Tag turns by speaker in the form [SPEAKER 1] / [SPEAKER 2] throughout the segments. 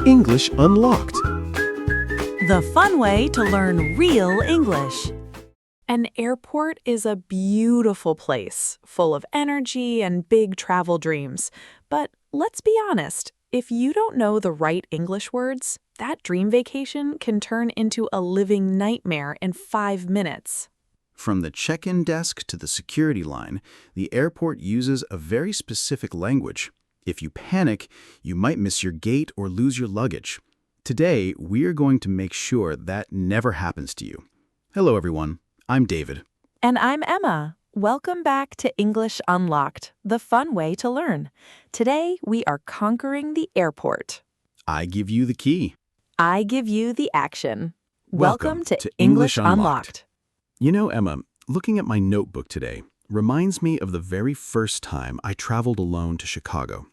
[SPEAKER 1] English Unlocked.
[SPEAKER 2] The fun way to learn real English. An airport is a beautiful place, full of energy and big travel dreams. But let's be honest, if you don't know the right English words, that dream vacation can turn into a living nightmare in 5 minutes.
[SPEAKER 3] From the check-in desk to the security line, the airport uses a very specific language. If you panic, you might miss your gate or lose your luggage. Today, we are going to make sure that never happens to you. Hello, everyone. I'm David.
[SPEAKER 2] And I'm Emma. Welcome back to English Unlocked, the fun way to learn. Today, we are conquering the airport.
[SPEAKER 3] I give you the key.
[SPEAKER 2] I give you the action.
[SPEAKER 3] Welcome to English Unlocked. You know, Emma, looking at my notebook today reminds me of the very first time I traveled alone to Chicago.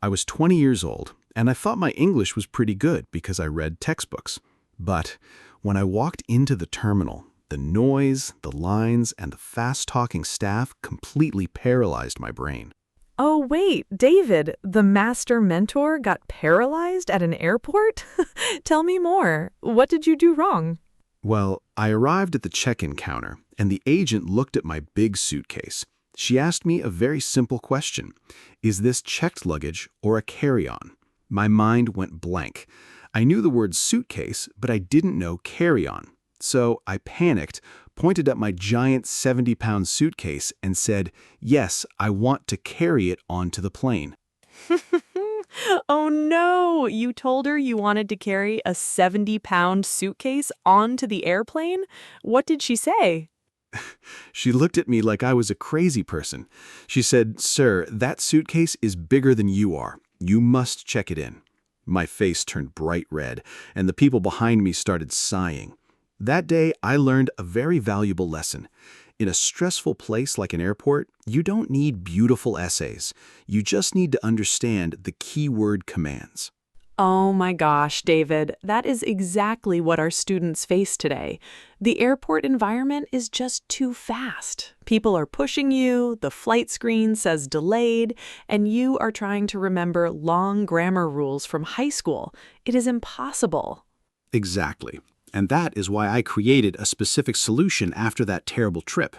[SPEAKER 3] I was 20 years old, and I thought my English was pretty good because I read textbooks. But when I walked into the terminal, the noise, the lines, and the fast-talking staff completely paralyzed my brain.
[SPEAKER 2] Oh, wait, David, the master mentor got paralyzed at an airport? Tell me more. What did you do wrong?
[SPEAKER 3] Well, I arrived at the check-in counter, and the agent looked at my big suitcase. She asked me a very simple question. Is this checked luggage or a carry-on? My mind went blank. I knew the word suitcase, but I didn't know carry-on. So I panicked, pointed at my giant 70-pound suitcase, and said, "Yes, I want to carry it onto the plane."
[SPEAKER 2] Oh no, you told her you wanted to carry a 70-pound suitcase onto the airplane? What did she say?
[SPEAKER 3] She looked at me like I was a crazy person. She said, "Sir, that suitcase is bigger than you are. You must check it in." My face turned bright red, and the people behind me started sighing. That day, I learned a very valuable lesson. In a stressful place like an airport, you don't need beautiful essays. You just need to understand the keyword commands.
[SPEAKER 2] Oh my gosh, David, that is exactly what our students face today. The airport environment is just too fast. People are pushing you, the flight screen says delayed, and you are trying to remember long grammar rules from high school. It is impossible.
[SPEAKER 3] Exactly. And that is why I created a specific solution after that terrible trip.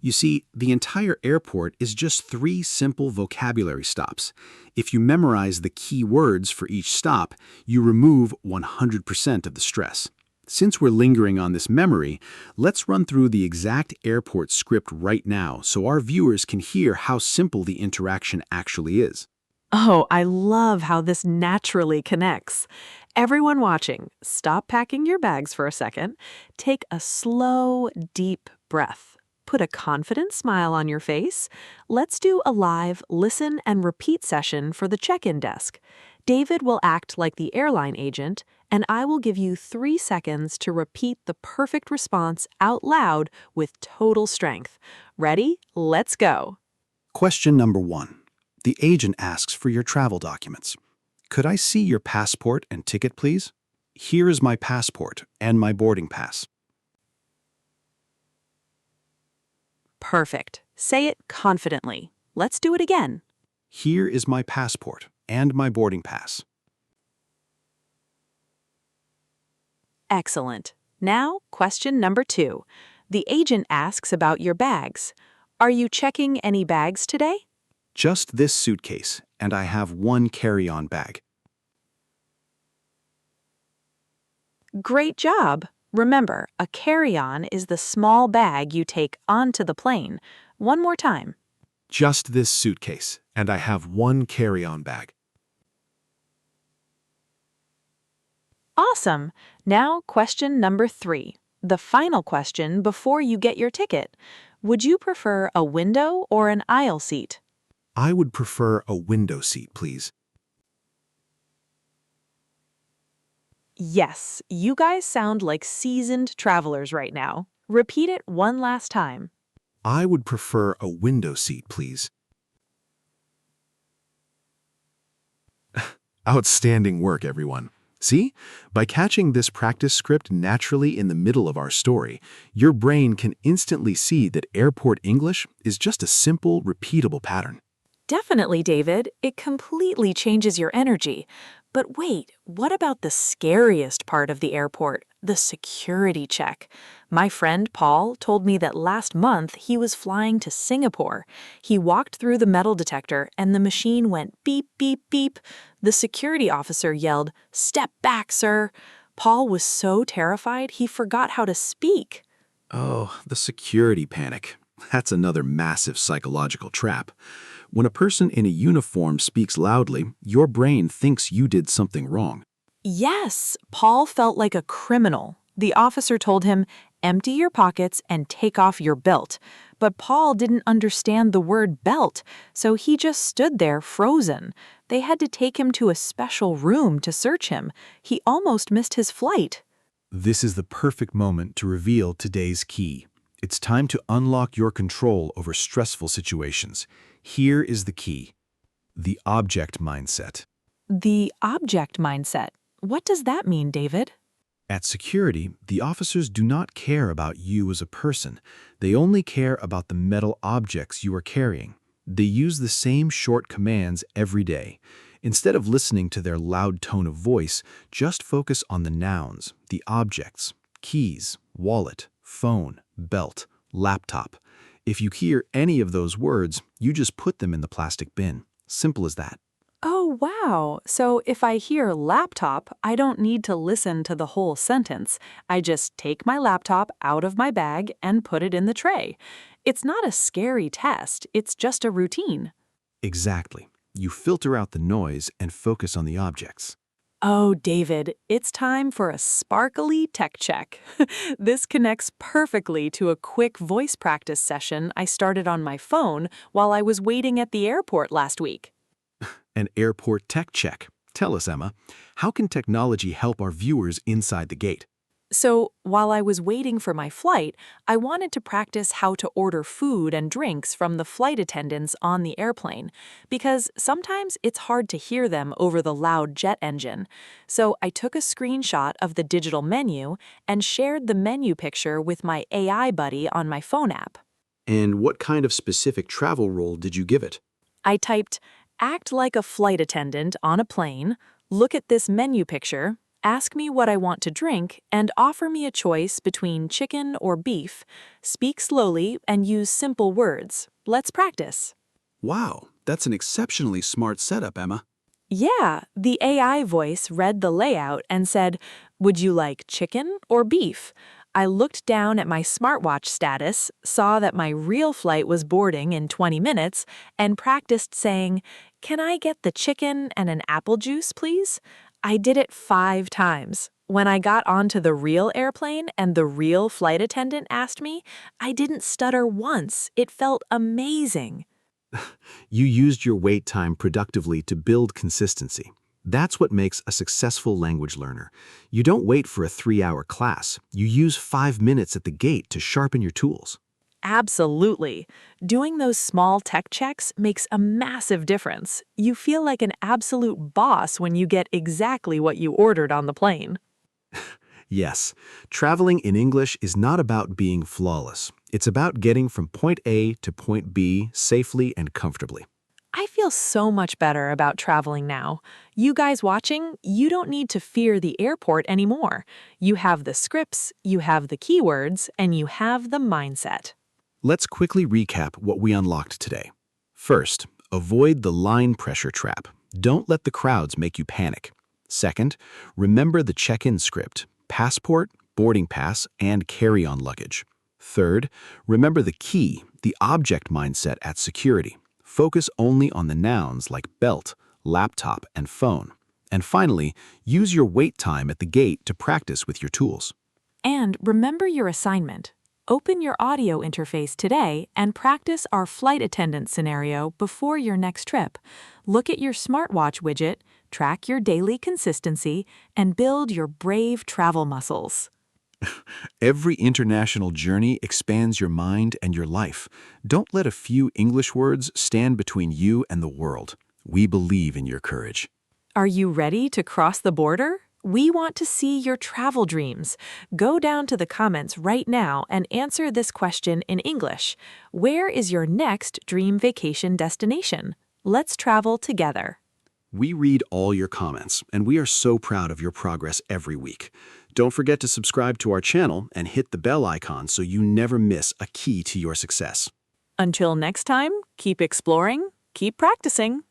[SPEAKER 3] You see, the entire airport is just 3 simple vocabulary stops. If you memorize the key words for each stop, you remove 100% of the stress. Since we're lingering on this memory, let's run through the exact airport script right now so our viewers can hear how simple the interaction actually is.
[SPEAKER 2] Oh, I love how this naturally connects. Everyone watching, stop packing your bags for a second. Take a slow, deep breath. Put a confident smile on your face. Let's do a live listen and repeat session for the check-in desk. David will act like the airline agent, and I will give you 3 seconds to repeat the perfect response out loud with total strength. Ready? Let's go.
[SPEAKER 3] Question number 1. The agent asks for your travel documents. Could I see your passport and ticket, please? Here is my passport and my boarding pass.
[SPEAKER 2] Perfect. Say it confidently. Let's do it again.
[SPEAKER 3] Here is my passport and my boarding pass.
[SPEAKER 2] Excellent. Now, question number 2. The agent asks about your bags. Are you checking any bags today?
[SPEAKER 3] Just this suitcase, and I have 1 carry-on bag.
[SPEAKER 2] Great job. Remember, a carry-on is the small bag you take onto the plane. One more time.
[SPEAKER 1] Just this suitcase, and I have 1 carry-on bag.
[SPEAKER 2] Awesome. Now, question number 3. The final question before you get your ticket. Would you prefer a window or an aisle seat?
[SPEAKER 1] I would prefer a window seat, please.
[SPEAKER 2] Yes, you guys sound like seasoned travelers right now. Repeat it one last time.
[SPEAKER 1] I would prefer a window seat, please. Outstanding work, everyone. See? By catching this practice script naturally in the middle of our story, your brain can instantly see that airport English is just a simple, repeatable pattern.
[SPEAKER 2] Definitely, David. It completely changes your energy. But wait, what about the scariest part of the airport, the security check? My friend Paul told me that last month he was flying to Singapore. He walked through the metal detector and the machine went beep, beep, beep. The security officer yelled, "Step back, sir." Paul was so terrified he forgot how to speak.
[SPEAKER 1] Oh, the security panic. That's another massive psychological trap. When a person in a uniform speaks loudly, your brain thinks you did something wrong.
[SPEAKER 2] Yes, Paul felt like a criminal. The officer told him, "Empty your pockets and take off your belt." But Paul didn't understand the word belt, so he just stood there frozen. They had to take him to a special room to search him. He almost missed his flight.
[SPEAKER 4] This is the perfect moment to reveal today's key. It's time to unlock your control over stressful situations. Here is the key: the object mindset.
[SPEAKER 2] The object mindset. What does that mean, David?
[SPEAKER 4] At security, the officers do not care about you as a person. They only care about the metal objects you are carrying. They use the same short commands every day. Instead of listening to their loud tone of voice, just focus on the nouns, the objects: keys, wallet, phone, belt, laptop. If you hear any of those words, you just put them in the plastic bin. Simple as that.
[SPEAKER 2] Oh, wow. So if I hear laptop, I don't need to listen to the whole sentence. I just take my laptop out of my bag and put it in the tray. It's not a scary test, it's just a routine.
[SPEAKER 4] Exactly. You filter out the noise and focus on the objects.
[SPEAKER 2] Oh, David, it's time for a sparkly tech check. This connects perfectly to a quick voice practice session I started on my phone while I was waiting at the airport last week.
[SPEAKER 4] An airport tech check. Tell us, Emma, how can technology help our viewers inside the gate?
[SPEAKER 2] So, while I was waiting for my flight, I wanted to practice how to order food and drinks from the flight attendants on the airplane, because sometimes it's hard to hear them over the loud jet engine. So, I took a screenshot of the digital menu and shared the menu picture with my AI buddy on my phone app.
[SPEAKER 1] And what kind of specific travel role did you give it?
[SPEAKER 2] I typed, "Act like a flight attendant on a plane, look at this menu picture, ask me what I want to drink, and offer me a choice between chicken or beef. Speak slowly and use simple words. Let's practice."
[SPEAKER 3] Wow, that's an exceptionally smart setup, Emma.
[SPEAKER 2] Yeah, the AI voice read the layout and said, "Would you like chicken or beef?" I looked down at my smartwatch status, saw that my real flight was boarding in 20 minutes, and practiced saying, "Can I get the chicken and an apple juice, please?" I did it 5 times. When I got onto the real airplane and the real flight attendant asked me, I didn't stutter once. It felt amazing.
[SPEAKER 1] You used your wait time productively to build consistency. That's what makes a successful language learner. You don't wait for a 3-hour class. You use 5 minutes at the gate to sharpen your tools.
[SPEAKER 2] Absolutely. Doing those small tech checks makes a massive difference. You feel like an absolute boss when you get exactly what you ordered on the plane.
[SPEAKER 1] Yes, traveling in English is not about being flawless. It's about getting from point A to point B safely and comfortably.
[SPEAKER 2] I feel so much better about traveling now. You guys watching, you don't need to fear the airport anymore. You have the scripts, you have the keywords, and you have the mindset.
[SPEAKER 1] Let's quickly recap what we unlocked today. First, avoid the line pressure trap. Don't let the crowds make you panic. Second, remember the check-in script: passport, boarding pass, and carry-on luggage. Third, remember the key, the object mindset at security. Focus only on the nouns like belt, laptop, and phone. And finally, use your wait time at the gate to practice with your tools.
[SPEAKER 2] And remember your assignment. Open your audio interface today and practice our flight attendant scenario before your next trip. Look at your smartwatch widget, track your daily consistency, and build your brave travel muscles.
[SPEAKER 1] Every international journey expands your mind and your life. Don't let a few English words stand between you and the world. We believe in your courage.
[SPEAKER 2] Are you ready to cross the border? We want to see your travel dreams. Go down to the comments right now and answer this question in English. Where is your next dream vacation destination? Let's travel together.
[SPEAKER 3] We read all your comments, and we are so proud of your progress every week. Don't forget to subscribe to our channel and hit the bell icon so you never miss a key to your success.
[SPEAKER 2] Until next time, keep exploring, keep practicing,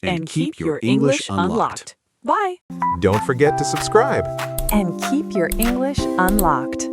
[SPEAKER 3] And keep your English unlocked.
[SPEAKER 2] Bye.
[SPEAKER 5] Don't forget to subscribe.
[SPEAKER 2] And keep your English unlocked.